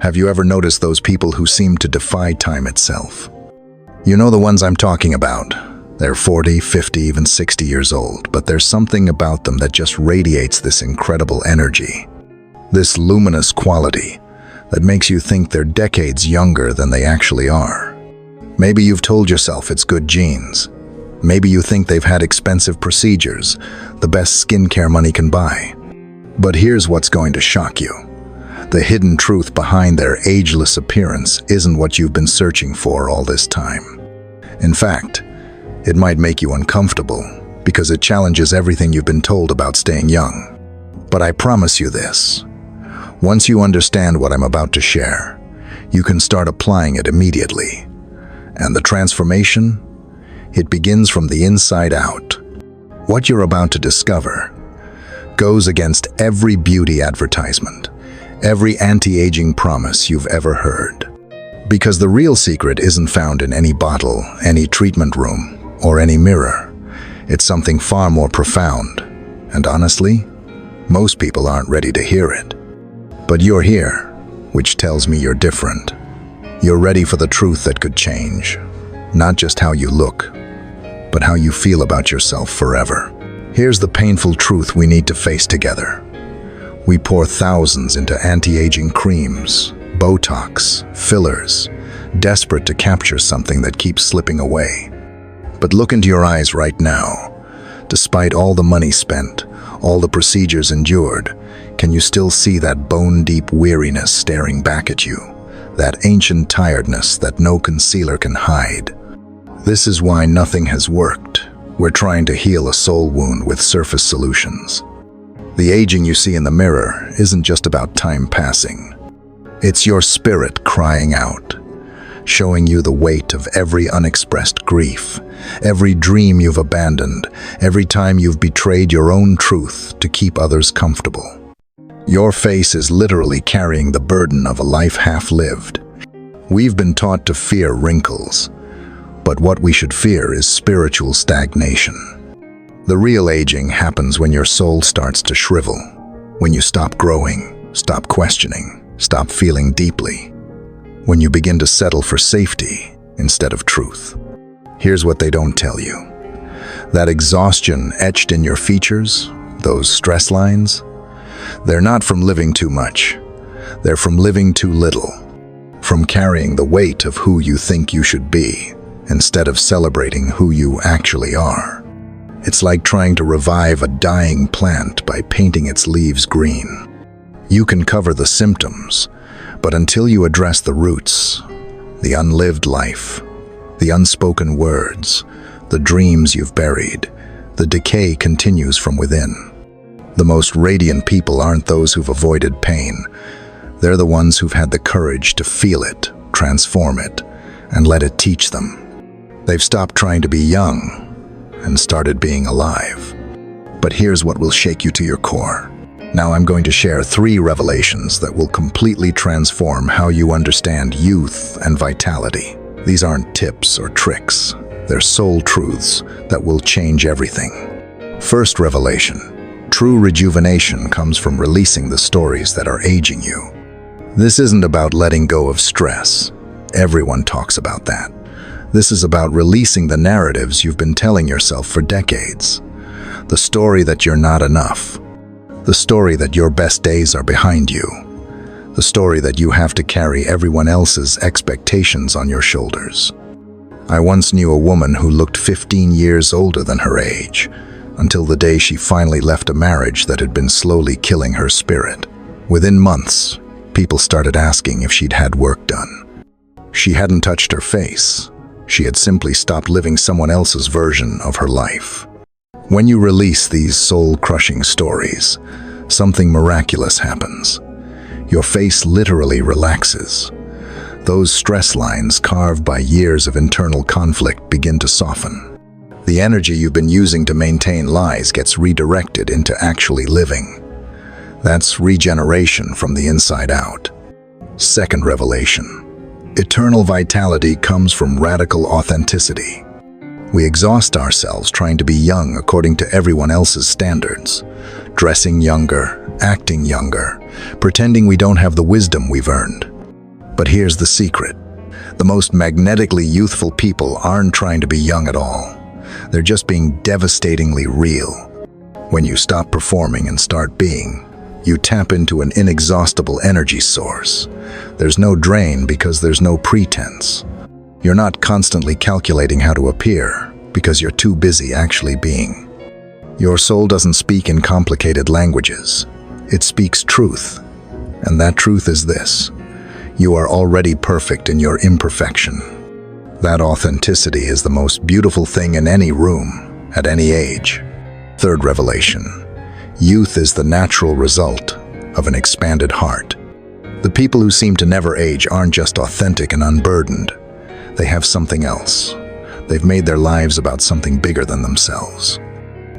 Have you ever noticed those people who seem to defy time itself? You know the ones I'm talking about. They're 40, 50, even 60 years old, but there's something about them that just radiates this incredible energy. This luminous quality that makes you think they're decades younger than they actually are. Maybe you've told yourself it's good genes. Maybe you think they've had expensive procedures, the best skincare money can buy. But here's what's going to shock you. The hidden truth behind their ageless appearance isn't what you've been searching for all this time. In fact, it might make you uncomfortable because it challenges everything you've been told about staying young. But I promise you this. Once you understand what I'm about to share, you can start applying it immediately. And the transformation? It begins from the inside out. What you're about to discover goes against every beauty advertisement, every anti-aging promise you've ever heard. Because the real secret isn't found in any bottle, any treatment room, or any mirror. It's something far more profound. And honestly, most people aren't ready to hear it. But you're here, which tells me you're different. You're ready for the truth that could change. Not just how you look, but how you feel about yourself forever. Here's the painful truth we need to face together. We pour thousands into anti-aging creams, Botox, fillers, desperate to capture something that keeps slipping away. But look into your eyes right now. Despite all the money spent, all the procedures endured, can you still see that bone-deep weariness staring back at you? That ancient tiredness that no concealer can hide? This is why nothing has worked. We're trying to heal a soul wound with surface solutions. The aging you see in the mirror isn't just about time passing. It's your spirit crying out, showing you the weight of every unexpressed grief, every dream you've abandoned, every time you've betrayed your own truth to keep others comfortable. Your face is literally carrying the burden of a life half-lived. We've been taught to fear wrinkles, but what we should fear is spiritual stagnation. The real aging happens when your soul starts to shrivel, when you stop growing, stop questioning, stop feeling deeply, when you begin to settle for safety instead of truth. Here's what they don't tell you. That exhaustion etched in your features, those stress lines, they're not from living too much. They're from living too little, from carrying the weight of who you think you should be instead of celebrating who you actually are. It's like trying to revive a dying plant by painting its leaves green. You can cover the symptoms, but until you address the roots, the unlived life, the unspoken words, the dreams you've buried, the decay continues from within. The most radiant people aren't those who've avoided pain. They're the ones who've had the courage to feel it, transform it, and let it teach them. They've stopped trying to be young and started being alive. But here's what will shake you to your core. Now I'm going to share 3 revelations that will completely transform how you understand youth and vitality. These aren't tips or tricks. They're soul truths that will change everything. First revelation: true rejuvenation comes from releasing the stories that are aging you. This isn't about letting go of stress. Everyone talks about that. This is about releasing the narratives you've been telling yourself for decades. The story that you're not enough. The story that your best days are behind you. The story that you have to carry everyone else's expectations on your shoulders. I once knew a woman who looked 15 years older than her age, until the day she finally left a marriage that had been slowly killing her spirit. Within months, people started asking if she'd had work done. She hadn't touched her face. She had simply stopped living someone else's version of her life. When you release these soul-crushing stories, something miraculous happens. Your face literally relaxes. Those stress lines carved by years of internal conflict begin to soften. The energy you've been using to maintain lies gets redirected into actually living. That's regeneration from the inside out. Second revelation: eternal vitality comes from radical authenticity. We exhaust ourselves trying to be young according to everyone else's standards, dressing younger, acting younger, pretending we don't have the wisdom we've earned. But here's the secret. The most magnetically youthful people aren't trying to be young at all. They're just being devastatingly real. When you stop performing and start being, you tap into an inexhaustible energy source. There's no drain because there's no pretense. You're not constantly calculating how to appear because you're too busy actually being. Your soul doesn't speak in complicated languages. It speaks truth. And that truth is this: you are already perfect in your imperfection. That authenticity is the most beautiful thing in any room, at any age. Third revelation: youth is the natural result of an expanded heart. The people who seem to never age aren't just authentic and unburdened. They have something else. They've made their lives about something bigger than themselves.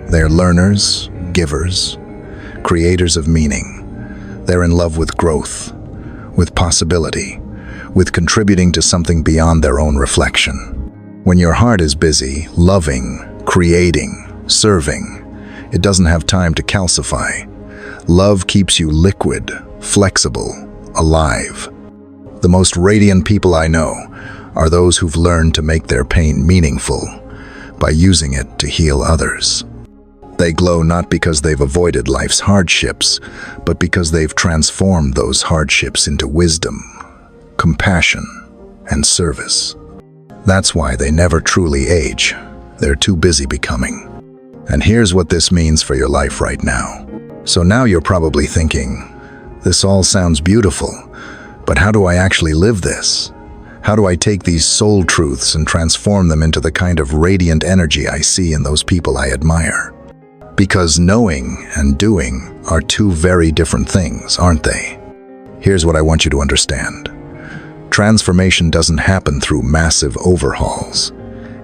They're learners, givers, creators of meaning. They're in love with growth, with possibility, with contributing to something beyond their own reflection. When your heart is busy, loving, creating, serving, it doesn't have time to calcify. Love keeps you liquid, flexible, alive. The most radiant people I know are those who've learned to make their pain meaningful by using it to heal others. They glow not because they've avoided life's hardships, but because they've transformed those hardships into wisdom, compassion, and service. That's why they never truly age. They're too busy becoming. And here's what this means for your life right now. So now you're probably thinking, this all sounds beautiful, but how do I actually live this? How do I take these soul truths and transform them into the kind of radiant energy I see in those people I admire? Because knowing and doing are two very different things, aren't they? Here's what I want you to understand. Transformation doesn't happen through massive overhauls.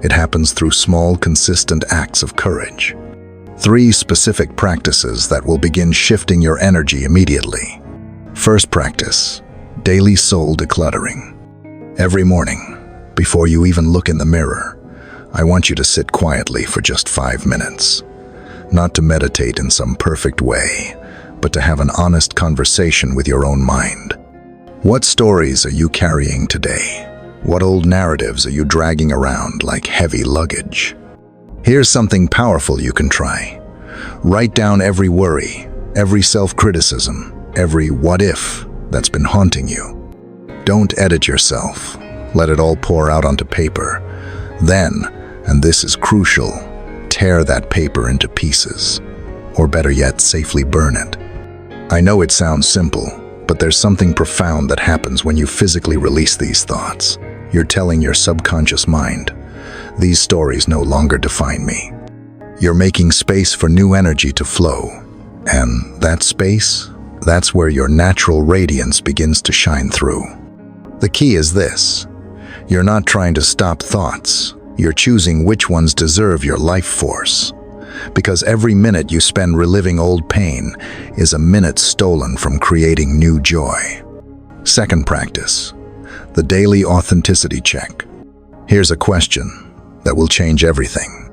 It happens through small, consistent acts of courage. 3 specific practices that will begin shifting your energy immediately. First practice: daily soul decluttering. Every morning, before you even look in the mirror, I want you to sit quietly for just 5 minutes. Not to meditate in some perfect way, but to have an honest conversation with your own mind. What stories are you carrying today? What old narratives are you dragging around like heavy luggage? Here's something powerful you can try. Write down every worry, every self-criticism, every what if that's been haunting you. Don't edit yourself. Let it all pour out onto paper. Then, and this is crucial, tear that paper into pieces. Or better yet, safely burn it. I know it sounds simple, but there's something profound that happens when you physically release these thoughts. You're telling your subconscious mind, these stories no longer define me. You're making space for new energy to flow. And that space, that's where your natural radiance begins to shine through. The key is this: you're not trying to stop thoughts. You're choosing which ones deserve your life force. Because every minute you spend reliving old pain is a minute stolen from creating new joy. Second practice: the daily authenticity check. Here's a question that will change everything.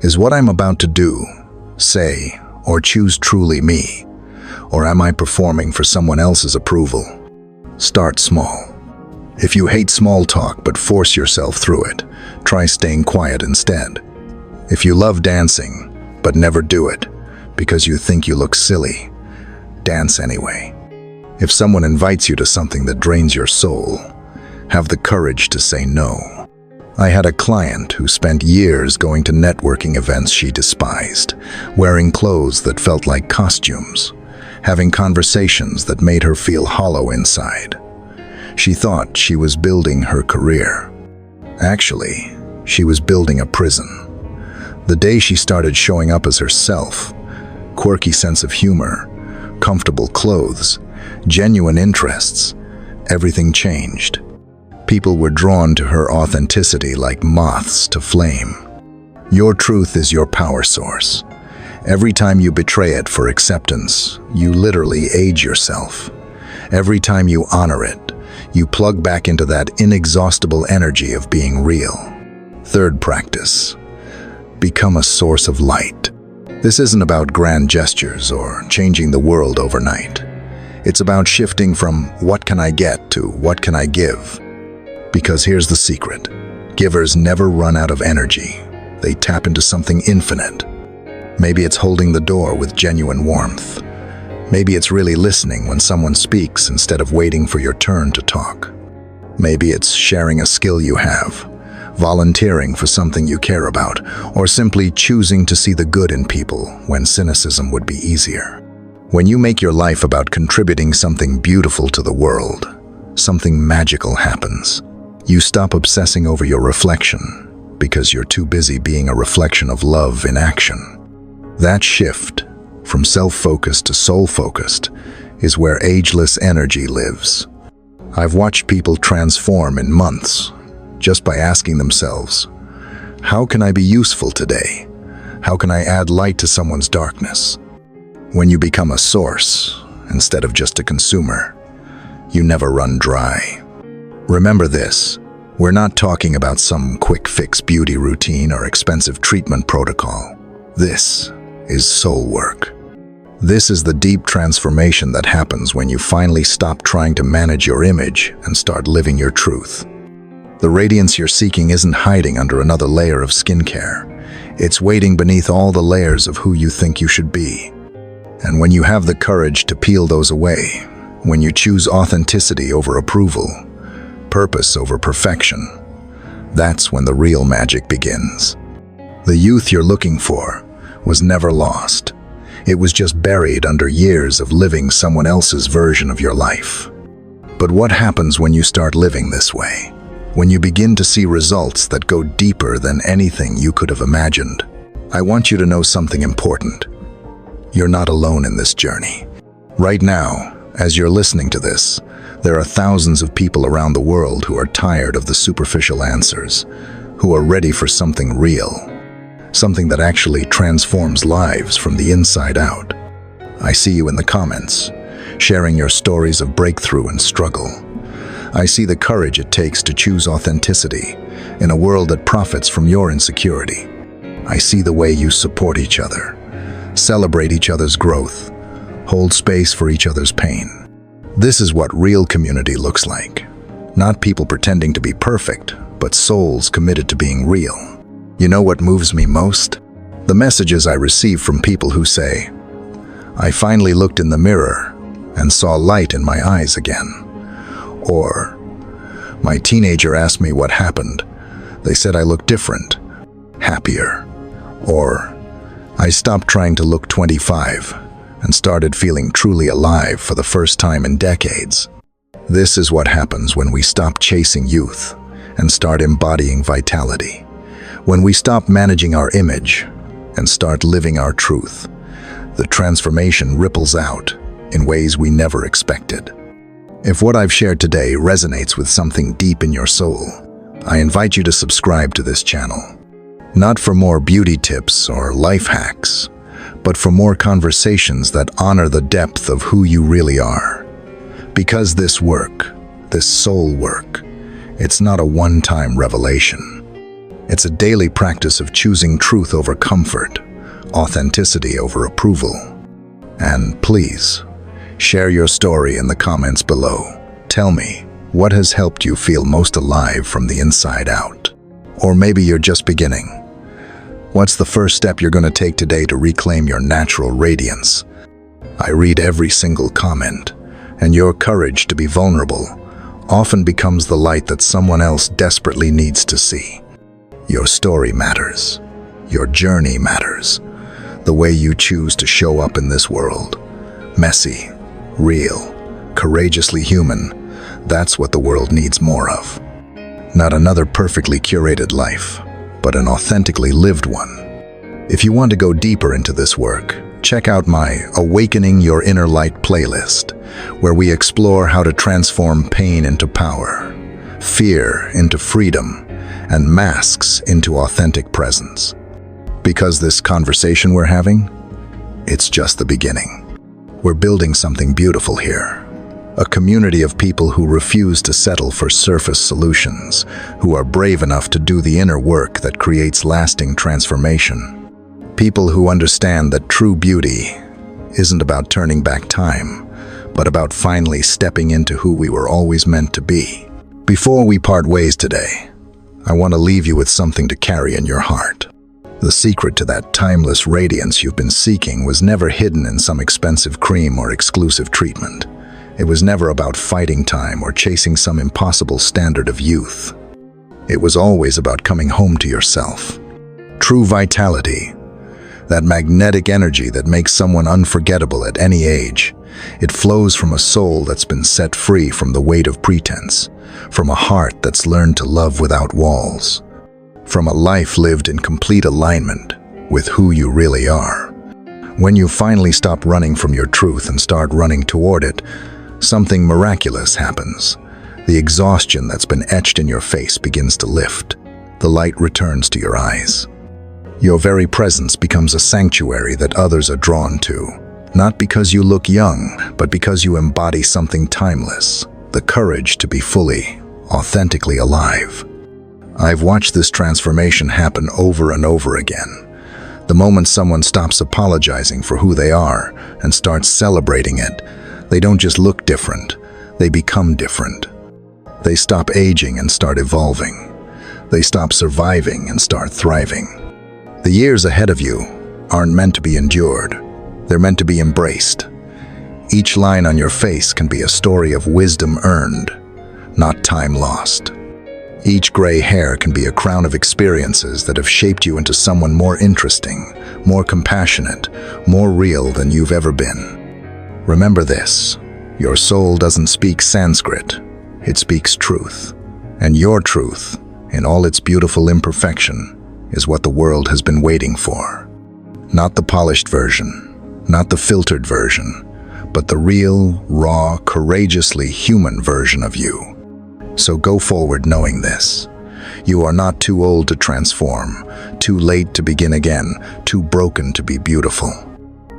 Is what I'm about to do, say, or choose truly me? Or am I performing for someone else's approval? Start small. If you hate small talk but force yourself through it, try staying quiet instead. If you love dancing but never do it because you think you look silly, dance anyway. If someone invites you to something that drains your soul, have the courage to say no. I had a client who spent years going to networking events she despised, wearing clothes that felt like costumes, having conversations that made her feel hollow inside. She thought she was building her career. Actually, she was building a prison. The day she started showing up as herself, quirky sense of humor, comfortable clothes, genuine interests, everything changed. People were drawn to her authenticity like moths to flame. Your truth is your power source. Every time you betray it for acceptance, you literally age yourself. Every time you honor it, you plug back into that inexhaustible energy of being real. Third practice: become a source of light. This isn't about grand gestures or changing the world overnight. It's about shifting from what can I get to what can I give. Because here's the secret. Givers never run out of energy. They tap into something infinite. Maybe it's holding the door with genuine warmth. Maybe it's really listening when someone speaks instead of waiting for your turn to talk. Maybe it's sharing a skill you have, volunteering for something you care about, or simply choosing to see the good in people when cynicism would be easier. When you make your life about contributing something beautiful to the world, something magical happens. You stop obsessing over your reflection because you're too busy being a reflection of love in action. That shift, from self-focused to soul-focused, is where ageless energy lives. I've watched people transform in months just by asking themselves, how can I be useful today? How can I add light to someone's darkness? When you become a source instead of just a consumer, you never run dry. Remember this, we're not talking about some quick-fix beauty routine or expensive treatment protocol. This is soul work. This is the deep transformation that happens when you finally stop trying to manage your image and start living your truth. The radiance you're seeking isn't hiding under another layer of skincare. It's waiting beneath all the layers of who you think you should be. And when you have the courage to peel those away, when you choose authenticity over approval, purpose over perfection, that's when the real magic begins. The youth you're looking for was never lost. It was just buried under years of living someone else's version of your life. But what happens when you start living this way? When you begin to see results that go deeper than anything you could have imagined? I want you to know something important. You're not alone in this journey. Right now, as you're listening to this, there are thousands of people around the world who are tired of the superficial answers, who are ready for something real, something that actually transforms lives from the inside out. I see you in the comments, sharing your stories of breakthrough and struggle. I see the courage it takes to choose authenticity in a world that profits from your insecurity. I see the way you support each other, celebrate each other's growth, hold space for each other's pain. This is what real community looks like. Not people pretending to be perfect, but souls committed to being real. You know what moves me most? The messages I receive from people who say, I finally looked in the mirror and saw light in my eyes again. Or, my teenager asked me what happened. They said I looked different, happier. Or, I stopped trying to look 25 and started feeling truly alive for the first time in decades. This is what happens when we stop chasing youth and start embodying vitality. When we stop managing our image and start living our truth, the transformation ripples out in ways we never expected. If what I've shared today resonates with something deep in your soul, I invite you to subscribe to this channel. Not for more beauty tips or life hacks, but for more conversations that honor the depth of who you really are. Because this work, this soul work, it's not a one-time revelation. It's a daily practice of choosing truth over comfort, authenticity over approval. And please, share your story in the comments below. Tell me, what has helped you feel most alive from the inside out? Or maybe you're just beginning. What's the first step you're going to take today to reclaim your natural radiance? I read every single comment, and your courage to be vulnerable often becomes the light that someone else desperately needs to see. Your story matters. Your journey matters. The way you choose to show up in this world. Messy, real, courageously human. That's what the world needs more of. Not another perfectly curated life, but an authentically lived one. If you want to go deeper into this work, check out my Awakening Your Inner Light playlist, where we explore how to transform pain into power, fear into freedom, and masks into authentic presence. Because this conversation we're having, it's just the beginning. We're building something beautiful here. A community of people who refuse to settle for surface solutions, who are brave enough to do the inner work that creates lasting transformation. People who understand that true beauty isn't about turning back time, but about finally stepping into who we were always meant to be. Before we part ways today, I want to leave you with something to carry in your heart. The secret to that timeless radiance you've been seeking was never hidden in some expensive cream or exclusive treatment. It was never about fighting time or chasing some impossible standard of youth. It was always about coming home to yourself. True vitality, that magnetic energy that makes someone unforgettable at any age, it flows from a soul that's been set free from the weight of pretense, from a heart that's learned to love without walls, from a life lived in complete alignment with who you really are. When you finally stop running from your truth and start running toward it, something miraculous happens. The exhaustion that's been etched in your face begins to lift. The light returns to your eyes. Your very presence becomes a sanctuary that others are drawn to, not because you look young, but because you embody something timeless, the courage to be fully, authentically alive. I've watched this transformation happen over and over again. The moment someone stops apologizing for who they are and starts celebrating it, they don't just look different, they become different. They stop aging and start evolving. They stop surviving and start thriving. The years ahead of you aren't meant to be endured. They're meant to be embraced. Each line on your face can be a story of wisdom earned, not time lost. Each gray hair can be a crown of experiences that have shaped you into someone more interesting, more compassionate, more real than you've ever been. Remember this, your soul doesn't speak Sanskrit, it speaks truth. And your truth, in all its beautiful imperfection, is what the world has been waiting for. Not the polished version, not the filtered version, but the real, raw, courageously human version of you. So go forward knowing this. You are not too old to transform, too late to begin again, too broken to be beautiful.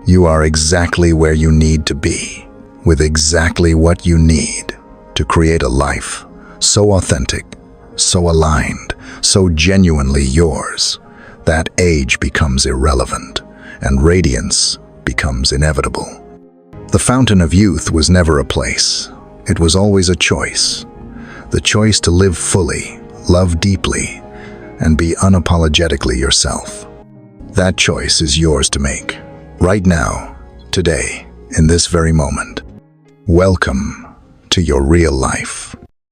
You are exactly where you need to be, with exactly what you need to create a life so authentic, so aligned, so genuinely yours, that age becomes irrelevant and radiance becomes inevitable. The fountain of youth was never a place. It was always a choice. The choice to live fully, love deeply, and be unapologetically yourself. That choice is yours to make, right now, today, in this very moment. Welcome to your real life.